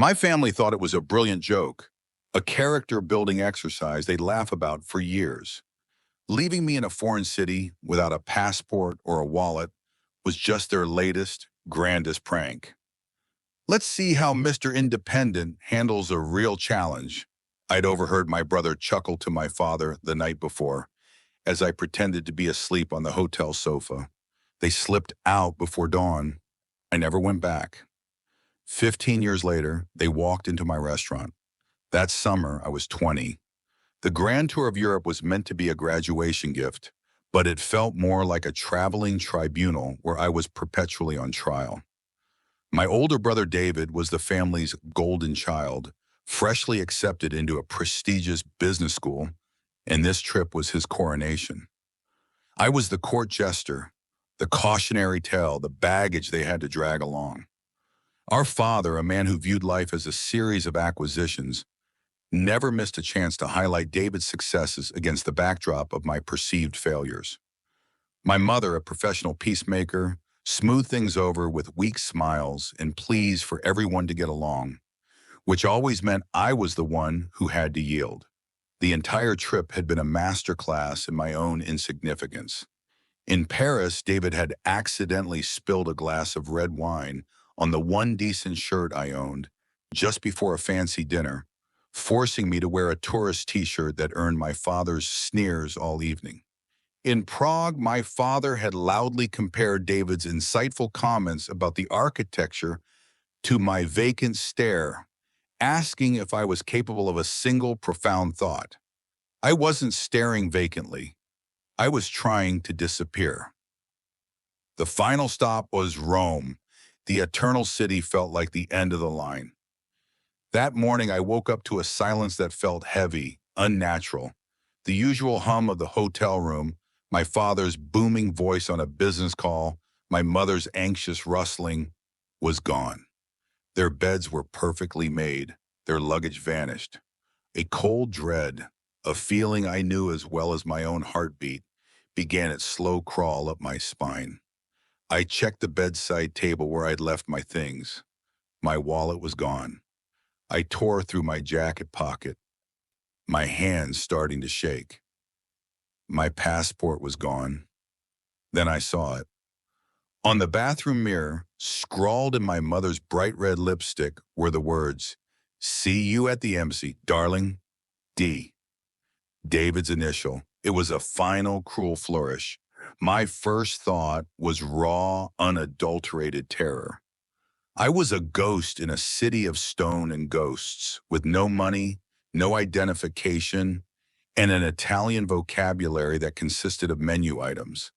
My family thought it was a brilliant joke, a character-building exercise they'd laugh about for years. Leaving me in a foreign city without a passport or a wallet was just their latest, grandest prank. Let's see how Mr. Independent handles a real challenge. I'd overheard my brother chuckle to my father the night before as I pretended to be asleep on the hotel sofa. They slipped out before dawn. I never went back. 15 years later, they walked into my restaurant. That summer, I was 20. The grand tour of Europe was meant to be a graduation gift, but it felt more like a traveling tribunal where I was perpetually on trial. My older brother David was the family's golden child, freshly accepted into a prestigious business school, and this trip was his coronation. I was the court jester, the cautionary tale, the baggage they had to drag along. Our father, a man who viewed life as a series of acquisitions, never missed a chance to highlight David's successes against the backdrop of my perceived failures. My mother, a professional peacemaker, smoothed things over with weak smiles and pleas for everyone to get along, which always meant I was the one who had to yield. The entire trip had been a masterclass in my own insignificance. In Paris, David had accidentally spilled a glass of red wine on the one decent shirt I owned just before a fancy dinner, forcing me to wear a tourist t-shirt that earned my father's sneers all evening. In Prague, my father had loudly compared David's insightful comments about the architecture to my vacant stare, asking if I was capable of a single profound thought. I wasn't staring vacantly. I was trying to disappear. The final stop was Rome. The eternal city felt like the end of the line. That morning, I woke up to a silence that felt heavy, unnatural. The usual hum of the hotel room, my father's booming voice on a business call, my mother's anxious rustling, was gone. Their beds were perfectly made. Their luggage vanished. A cold dread, a feeling I knew as well as my own heartbeat, began its slow crawl up my spine. I checked the bedside table where I'd left my things. My wallet was gone. I tore through my jacket pocket, my hands starting to shake. My passport was gone. Then I saw it. On the bathroom mirror, scrawled in my mother's bright red lipstick, were the words, "See you at the embassy, darling, D." David's initial. It was a final, cruel flourish. My first thought was raw, unadulterated terror. I was a ghost in a city of stone and ghosts, with no money, no identification, and an Italian vocabulary that consisted of menu items.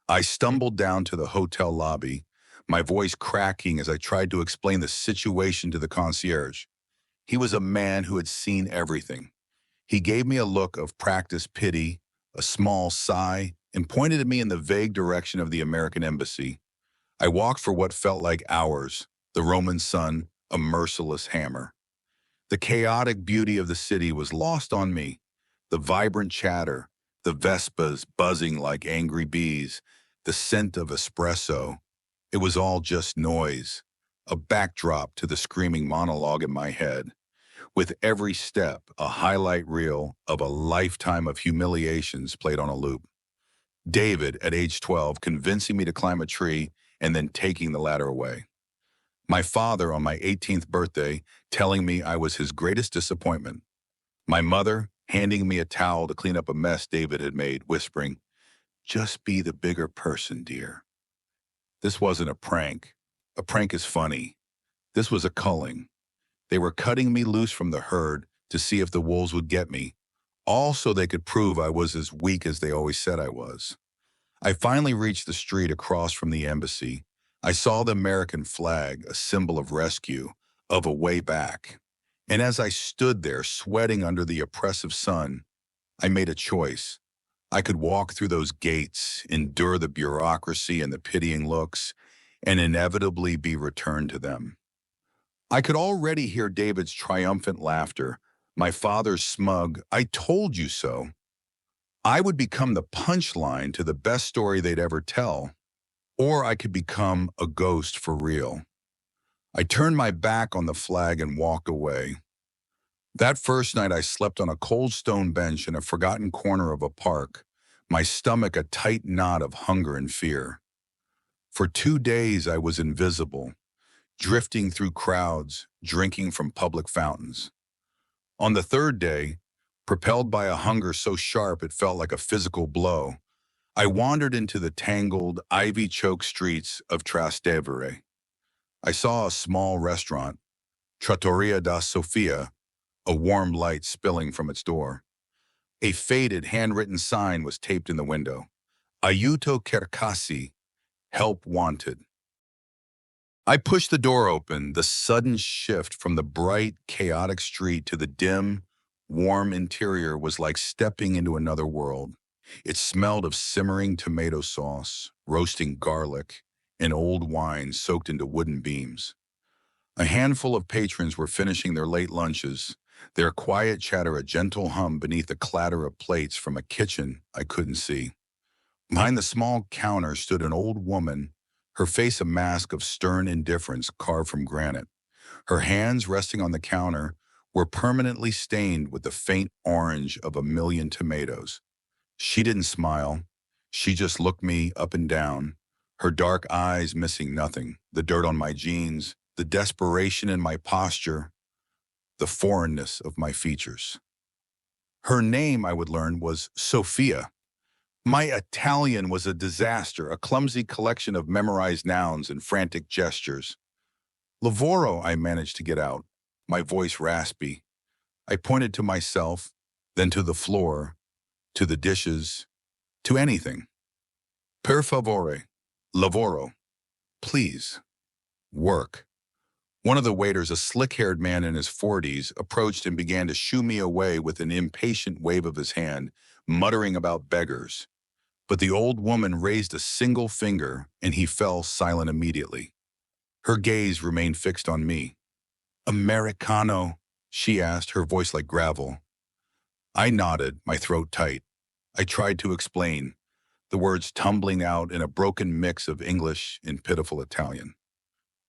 I stumbled down to the hotel lobby, my voice cracking as I tried to explain the situation to the concierge. He was a man who had seen everything. He gave me a look of practiced pity, a small sigh, and pointed at me in the vague direction of the American embassy. I walked for what felt like hours, the Roman sun, a merciless hammer. The chaotic beauty of the city was lost on me. The vibrant chatter, the Vespas buzzing like angry bees, the scent of espresso. It was all just noise, a backdrop to the screaming monologue in my head. With every step, a highlight reel of a lifetime of humiliations played on a loop. David, at age 12, convincing me to climb a tree and then taking the ladder away. My father, on my 18th birthday, telling me I was his greatest disappointment. My mother, handing me a towel to clean up a mess David had made, whispering, "Just be the bigger person, dear." This wasn't a prank. A prank is funny. This was a culling. They were cutting me loose from the herd to see if the wolves would get me, all so they could prove I was as weak as they always said I was. I finally reached the street across from the embassy. I saw the American flag, a symbol of rescue, of a way back. And as I stood there, sweating under the oppressive sun, I made a choice. I could walk through those gates, endure the bureaucracy and the pitying looks, and inevitably be returned to them. I could already hear David's triumphant laughter, my father's smug, "I told you so." I would become the punchline to the best story they'd ever tell, or I could become a ghost for real. I turned my back on the flag and walked away. That first night, I slept on a cold stone bench in a forgotten corner of a park, my stomach a tight knot of hunger and fear. For 2 days, I was invisible, drifting through crowds, drinking from public fountains. On the third day, propelled by a hunger so sharp it felt like a physical blow, I wandered into the tangled, ivy-choked streets of Trastevere. I saw a small restaurant, Trattoria da Sofia, a warm light spilling from its door. A faded, handwritten sign was taped in the window. Aiuto cercasi, help wanted. I pushed the door open. The sudden shift from the bright, chaotic street to the dim, warm interior was like stepping into another world. It smelled of simmering tomato sauce, roasting garlic, and old wine soaked into wooden beams. A handful of patrons were finishing their late lunches, their quiet chatter a gentle hum beneath the clatter of plates from a kitchen I couldn't see. Behind the small counter stood an old woman, her face a mask of stern indifference carved from granite. Her hands resting on the counter were permanently stained with the faint orange of a million tomatoes. She didn't smile. She just looked me up and down, her dark eyes missing nothing, the dirt on my jeans, the desperation in my posture, the foreignness of my features. Her name, I would learn, was Sophia. My Italian was a disaster, a clumsy collection of memorized nouns and frantic gestures. Lavoro, I managed to get out, my voice raspy. I pointed to myself, then to the floor, to the dishes, to anything. Per favore, lavoro, please, work. One of the waiters, a slick-haired man in his 40s, approached and began to shoo me away with an impatient wave of his hand, muttering about beggars. But the old woman raised a single finger, and he fell silent immediately. Her gaze remained fixed on me. Americano, she asked, her voice like gravel. I nodded, my throat tight. I tried to explain, the words tumbling out in a broken mix of English and pitiful Italian.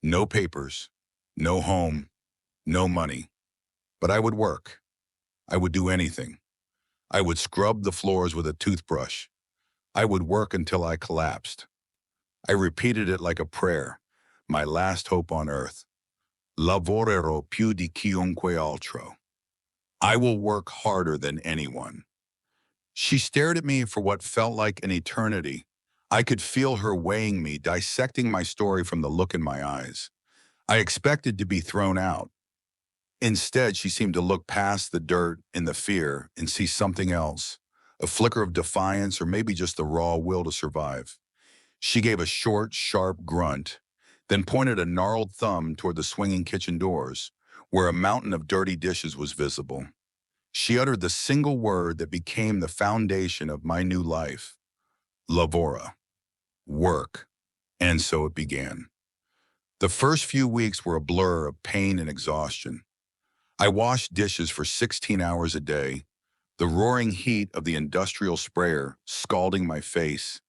No papers, no home, no money. But I would work. I would do anything. I would scrub the floors with a toothbrush. I would work until I collapsed. I repeated it like a prayer, my last hope on earth. Lavorerò più di chiunque altro. I will work harder than anyone. She stared at me for what felt like an eternity. I could feel her weighing me, dissecting my story from the look in my eyes. I expected to be thrown out. Instead, she seemed to look past the dirt and the fear and see something else, a flicker of defiance or maybe just the raw will to survive. She gave a short, sharp grunt, then pointed a gnarled thumb toward the swinging kitchen doors, where a mountain of dirty dishes was visible. She uttered the single word that became the foundation of my new life. Lavora. Work. And so it began. The first few weeks were a blur of pain and exhaustion. I washed dishes for 16 hours a day, the roaring heat of the industrial sprayer scalding my face,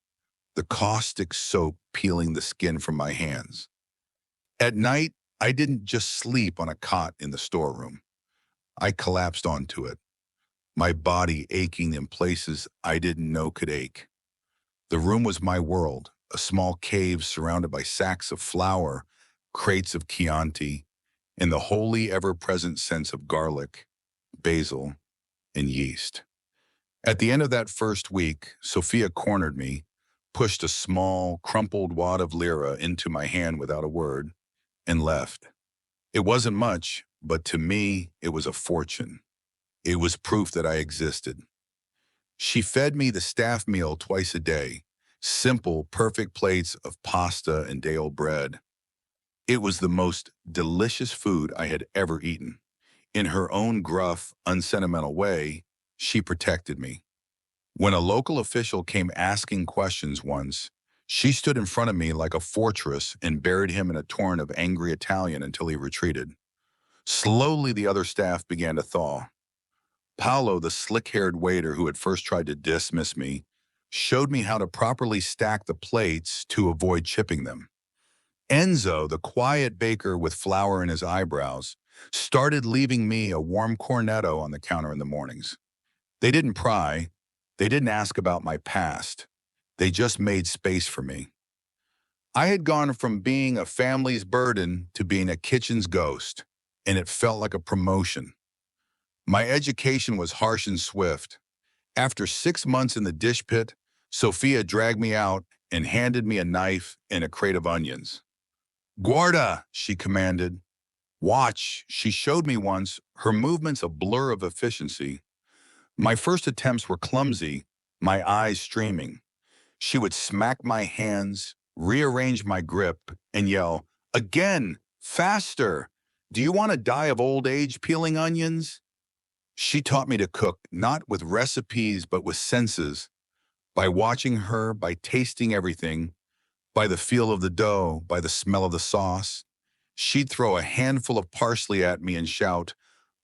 the caustic soap peeling the skin from my hands. At night, I didn't just sleep on a cot in the storeroom. I collapsed onto it, my body aching in places I didn't know could ache. The room was my world, a small cave surrounded by sacks of flour, crates of Chianti, and the wholly ever-present sense of garlic, basil, and yeast. At the end of that first week, Sophia cornered me, pushed a small, crumpled wad of lira into my hand without a word, and left. It wasn't much, but to me, it was a fortune. It was proof that I existed. She fed me the staff meal twice a day, simple, perfect plates of pasta and day-old bread. It was the most delicious food I had ever eaten. In her own gruff, unsentimental way, she protected me. When a local official came asking questions once, she stood in front of me like a fortress and buried him in a torrent of angry Italian until he retreated. Slowly, the other staff began to thaw. Paolo, the slick-haired waiter who had first tried to dismiss me, showed me how to properly stack the plates to avoid chipping them. Enzo, the quiet baker with flour in his eyebrows, started leaving me a warm cornetto on the counter in the mornings. They didn't pry. They didn't ask about my past. They just made space for me. I had gone from being a family's burden to being a kitchen's ghost, and it felt like a promotion. My education was harsh and swift. After 6 months in the dish pit, Sophia dragged me out and handed me a knife and a crate of onions. Guarda, she commanded. Watch, she showed me once, her movements a blur of efficiency. My first attempts were clumsy, my eyes streaming. She would smack my hands, rearrange my grip, and yell, "Again, faster! Do you want to die of old age peeling onions?" She taught me to cook, not with recipes, but with senses, by watching her, by tasting everything, by the feel of the dough, by the smell of the sauce. She'd throw a handful of parsley at me and shout,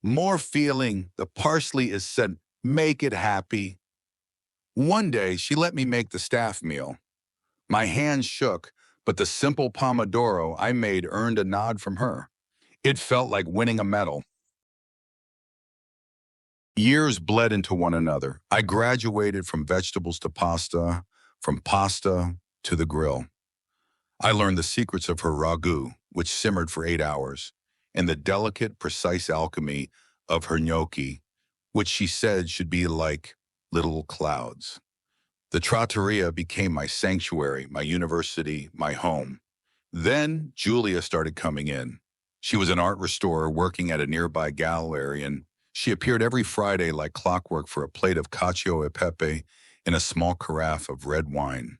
"More feeling, the parsley is said, make it happy." One day, she let me make the staff meal. My hands shook, but the simple pomodoro I made earned a nod from her. It felt like winning a medal. Years bled into one another. I graduated from vegetables to pasta, from pasta to the grill. I learned the secrets of her ragu, which simmered for 8 hours, and the delicate, precise alchemy of her gnocchi, which she said should be like little clouds. The trattoria became my sanctuary, my university, my home. Then Julia started coming in. She was an art restorer working at a nearby gallery, and she appeared every Friday like clockwork for a plate of cacio e pepe and a small carafe of red wine.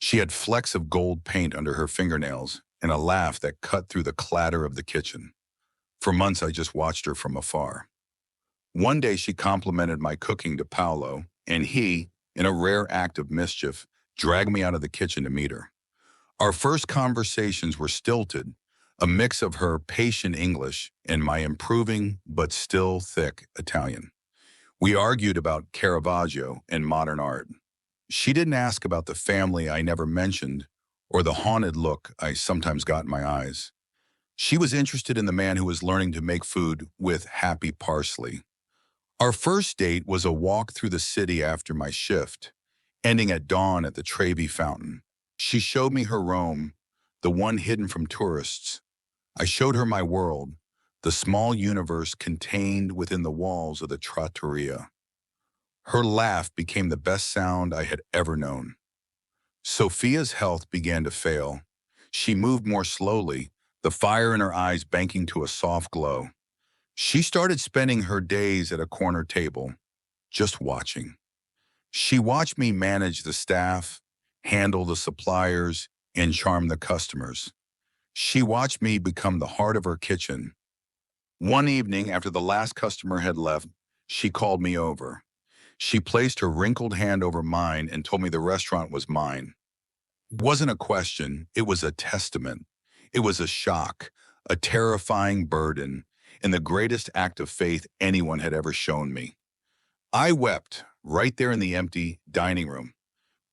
She had flecks of gold paint under her fingernails and a laugh that cut through the clatter of the kitchen. For months, I just watched her from afar. One day, she complimented my cooking to Paolo, and he, in a rare act of mischief, dragged me out of the kitchen to meet her. Our first conversations were stilted, a mix of her patient English and my improving but still thick Italian. We argued about Caravaggio and modern art. She didn't ask about the family I never mentioned or the haunted look I sometimes got in my eyes. She was interested in the man who was learning to make food with happy parsley. Our first date was a walk through the city after my shift, ending at dawn at the Trevi Fountain. She showed me her Rome, the one hidden from tourists. I showed her my world, the small universe contained within the walls of the trattoria. Her laugh became the best sound I had ever known. Sophia's health began to fail. She moved more slowly, the fire in her eyes banking to a soft glow. She started spending her days at a corner table, just watching. She watched me manage the staff, handle the suppliers, and charm the customers. She watched me become the heart of her kitchen. One evening, after the last customer had left, she called me over. She placed her wrinkled hand over mine and told me the restaurant was mine. It wasn't a question, it was a testament. It was a shock, a terrifying burden, and the greatest act of faith anyone had ever shown me. I wept right there in the empty dining room.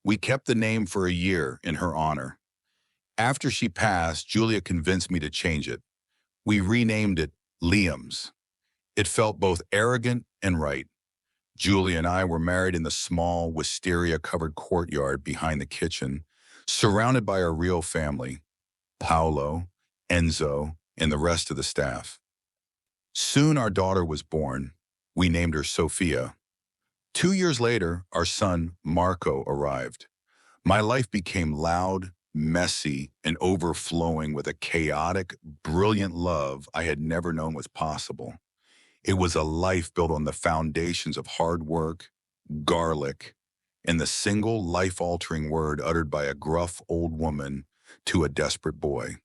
We kept the name for a year in her honor. After she passed, Julia convinced me to change it. We renamed it Liam's. It felt both arrogant and right. Julia and I were married in the small, wisteria-covered courtyard behind the kitchen, surrounded by our real family, Paolo, Enzo, and the rest of the staff. Soon our daughter was born. We named her Sophia. 2 years later, our son, Marco, arrived. My life became loud, messy, and overflowing with a chaotic, brilliant love I had never known was possible. It was a life built on the foundations of hard work, garlic, and the single life-altering word uttered by a gruff old woman to a desperate boy.